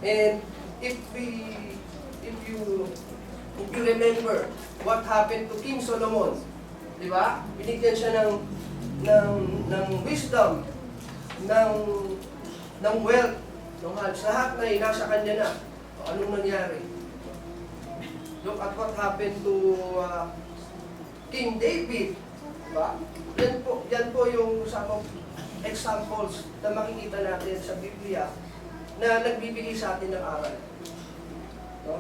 And if you remember what happened to King Solomon, di ba? Binigyan siya ng wisdom, ng wealth, ng halos lahat na nasa kanya na. O, anong nangyari? Look at what happened to King David, di ba? Yan po yung some of examples na makikita natin sa Biblia na nagbibigay sa atin ng aral. No?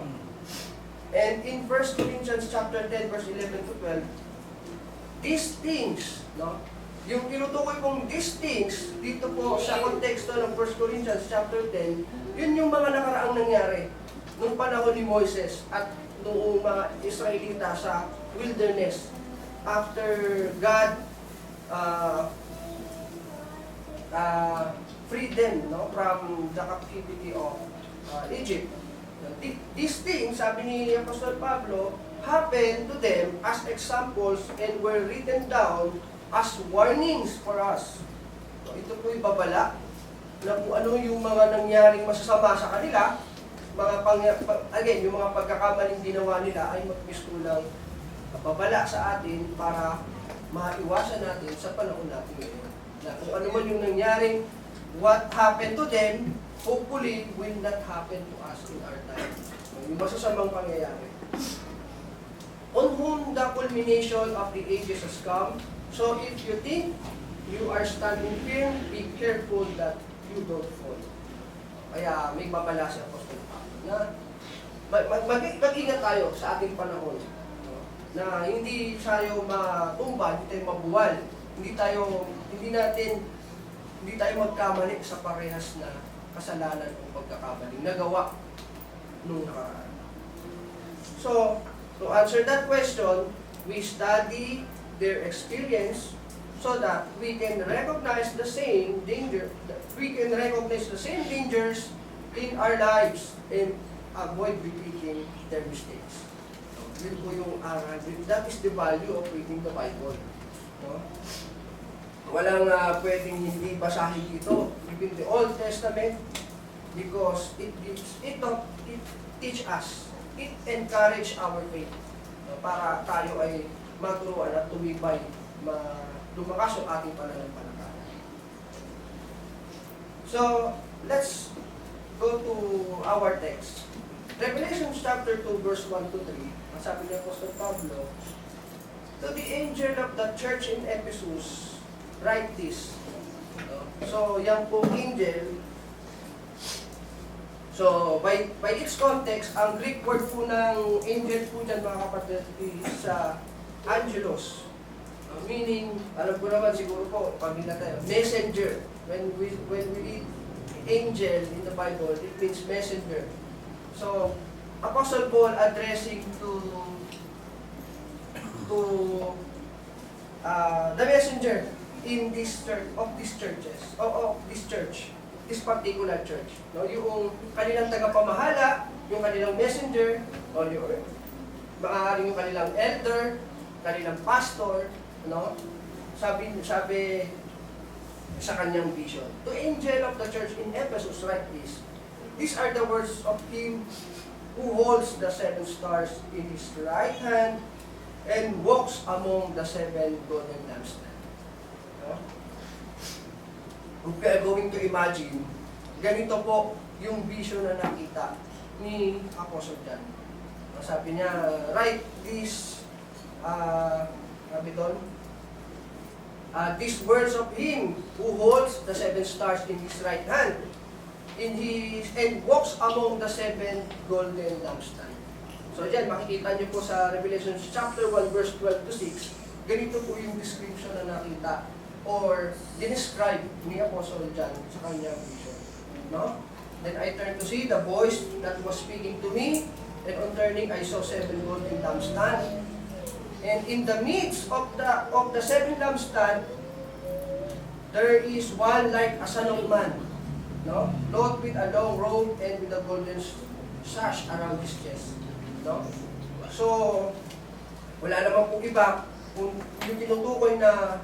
And in 1 Corinthians chapter 10 verse 11 to 12, these things, no? Yung tinutukoy kong these things dito po sa konteksto ng 1 Corinthians chapter 10, yun yung mga nakaraang nangyari nung panahon ni Moises at noong mga Israelita sa wilderness after God freed them, no, from the captivity of Egypt. These things, sabi ni Apostol Pablo, happened to them as examples and were written down as warnings for us. So, ito po yung babala na kung ano yung mga nangyaring masasama sa kanila, yung mga pagkakamaling ginawa nila ay magpistulang babala sa atin para maiwasan natin sa panahon natin ngayon. Na kung ano man yung nangyaring, what happened to them, hopefully will not happen to us in our time. Yung masasamang pangyayari. On whom the culmination of the ages has come, so if you think you are standing firm, be careful that you don't fall. Kaya may babala si Apostol Pablo na mag-ingat tayo sa ating panahon. No? Na hindi tayo matumba, hindi tayo mabuwal, hindi tayo magkamali sa parehas na kasalanan o pagkakamali nagawa nung nakaraan. So, to answer that question, we study their experience so that we can recognize the same dangers in our lives and avoid repeating their mistakes. So, yun po yung aral. That is the value of reading the Bible. No? Walang pwedeng hindi basahin dito, even the Old Testament, because it teach us, it encourage our faith, para tayo ay maturuan at tumibay, lumakas ang ating pananampalataya. So, let's go to our text. Revelation chapter 2 verse 1 to 3, sabi ni Apostol Pablo, to the angel of the church in Ephesus, write this. So, yan po angel. So, by its context, ang Greek word po ng angel po dyan, mga kapatid, is angelos. Meaning, alam ko naman siguro po, pag nila tayo, messenger. When we read angel in the Bible, it means messenger. So, Apostle Paul addressing to the messenger in this church, of this church, this particular church. No, yung kanilang tagapamahala, yung kanilang messenger, o maaaring yung kanilang elder, kanilang pastor, no? Sabi sa kanyang vision. To angel of the church in Ephesus, write this. These are the words of him who holds the 7 stars in his right hand and walks among the 7 golden lampstands. No? Kung we are going to imagine, ganito po yung vision na nakita ni Apostle John. Sabi niya, write this, these words of him who holds the 7 stars in his right hand and walks among the 7 golden lampstands. So yan, makikita niyo po sa Revelation chapter 1 verse 12 to 6, ganito po yung description na nakita or dinescribe ni Apostle John sa kanyang vision. No? Then I turned to see the voice that was speaking to me, and on turning I saw 7 golden lampstands. And in the midst of the 7 lampstands, there is one like a son of man, no? Clothed with a long robe and with a golden sash around his chest. No? So, wala naman po iba. Kung yung tinutukoy na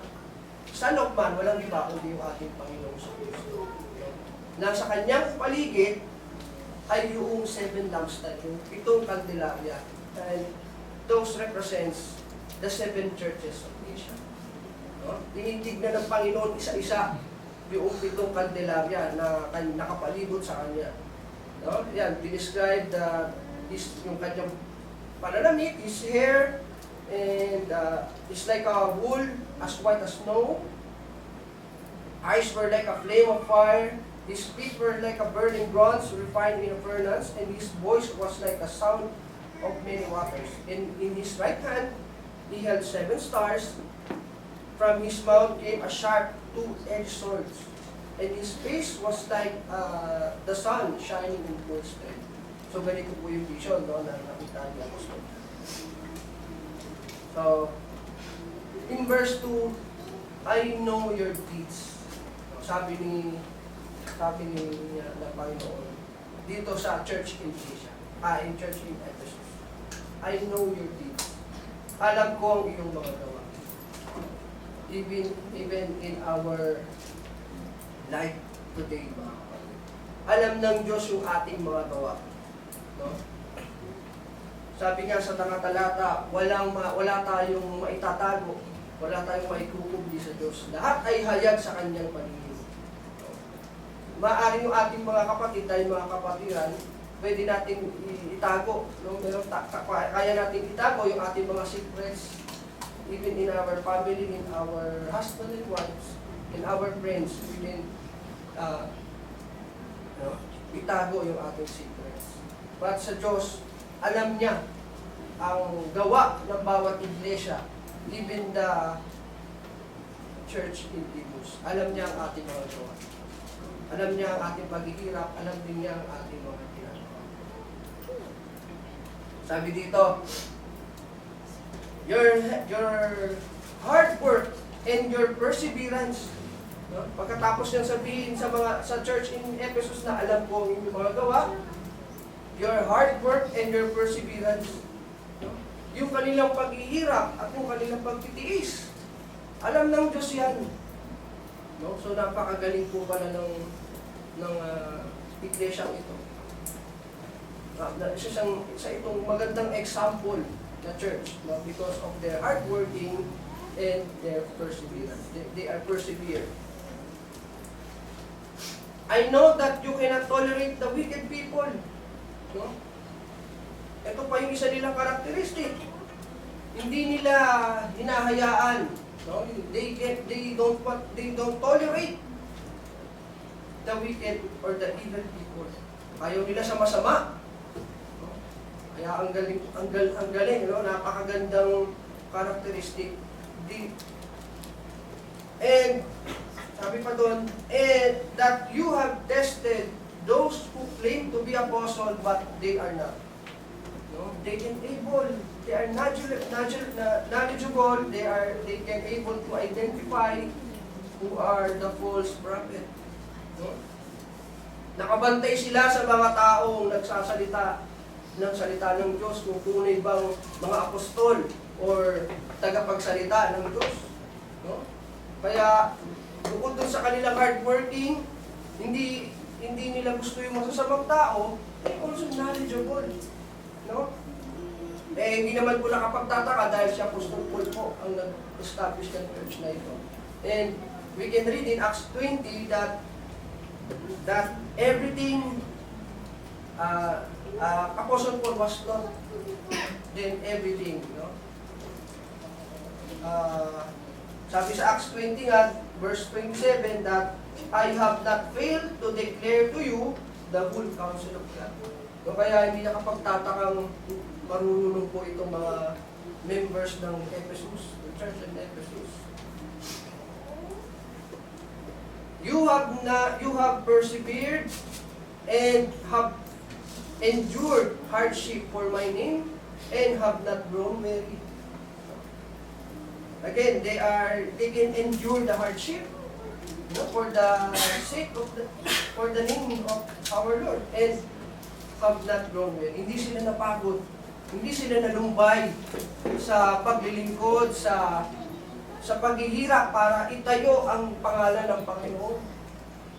Son of Man, walang iba kundi yung ating Panginoong Kristo. Na sa kanyang paligid ay yung 7 lampstand, yung 7 candelabra. And those represents the 7 churches of Asia. No? Tinitignan ng Panginoon isa-isa yung 7 candelabra na nakapalibot sa Kanya. No? Yan, describe yung kanyang pananamit, his hair, and it's like a wool as white as snow. Eyes were like a flame of fire. His feet were like a burning bronze refined in a furnace, and his voice was like a sound of many waters. And in his right hand, he held 7 stars. From his mouth came a sharp 2-edged sword, and his face was like the sun shining in full strength. So, ganito po yung vision, no, na nakita niya Apostol. So, in verse 2, I know your deeds. Sabi ni na Panginoon dito sa church in Asia, in church in Ephesus. I know your deeds. Alam ko ang iyong mga gawa. Even in our life today, mga kapatid. Alam ng Diyos yung ating mga gawa. No? Sabi nga sa talata, wala tayong maitatago, wala tayong maikukubli sa Diyos. Lahat ay hayag sa Kanyang paningin. Maaaring yung ating mga kapatid, tayong mga kapatiran, pwede natin itago. No? Pero kaya natin itago yung ating mga secrets, even in our family, in our husband and wives, in our friends, we can itago yung ating secrets. But sa Diyos, alam niya ang gawa ng bawat iglesia, even the church in Dimus. Alam niya ang ating mga gawa. Alam niya ang ating paghihirap, alam din niya ang ating mga ginagawa. Sabi dito, your hard work and your perseverance. No? Pagkatapos niyang sabihin sa church in Ephesus na alam ko ang inyong mga gawa, your hard work and your perseverance. No? Yung kanilang paghihirap at yung kanilang pagtitiis. Alam ng Diyos yan. No? So napakagaling po pala ng iglesyang ito. Isa itong magandang example na church, no? Because of their hard working and their perseverance. They are persevere. I know that you cannot tolerate the wicked people. No? Ito pa yung isa nilang karakteristik. Hindi nila hinahayaan. No? They don't tolerate the wicked or the evil people. Ayaw nila sa masama. No? Kaya ang galing, no? Napakagandang karakteristik. And sabi pa doon, and that you have tested those who claim to be apostle but they are not. No? They are knowledgeable, they can able to identify who are the false prophet. No? Nakabantay sila sa mga taong nagsasalita ng salita ng Diyos, kung tunay bang mga apostol or tagapagsalita ng Diyos. No? Kaya, bukod dun sa kanilang hardworking, hindi nila gusto yung masasamang tao, they also knowledgeable. No? Hindi naman po nakapagtataka dahil si Apostol Paul po ang nag-establish ng church na ito. And we can read in Acts 20 that everything Apostle Paul was not then everything, you know. Sabi sa Acts 20 nga, verse 27, that I have not failed to declare to you the whole counsel of God. So, kaya hindi nakapagtatakang marunong po itong mga members ng Ephesus, the church in Ephesus. You have persevered and have endured hardship for my name and have not grown weary. Again, they can endure the hardship, for the sake of for the name of our Lord, and have not grown weary. Hindi sila napagod, hindi sila nalumbay sa paglilingkod, sa paghihirap para itayo ang pangalan ng Panginoon.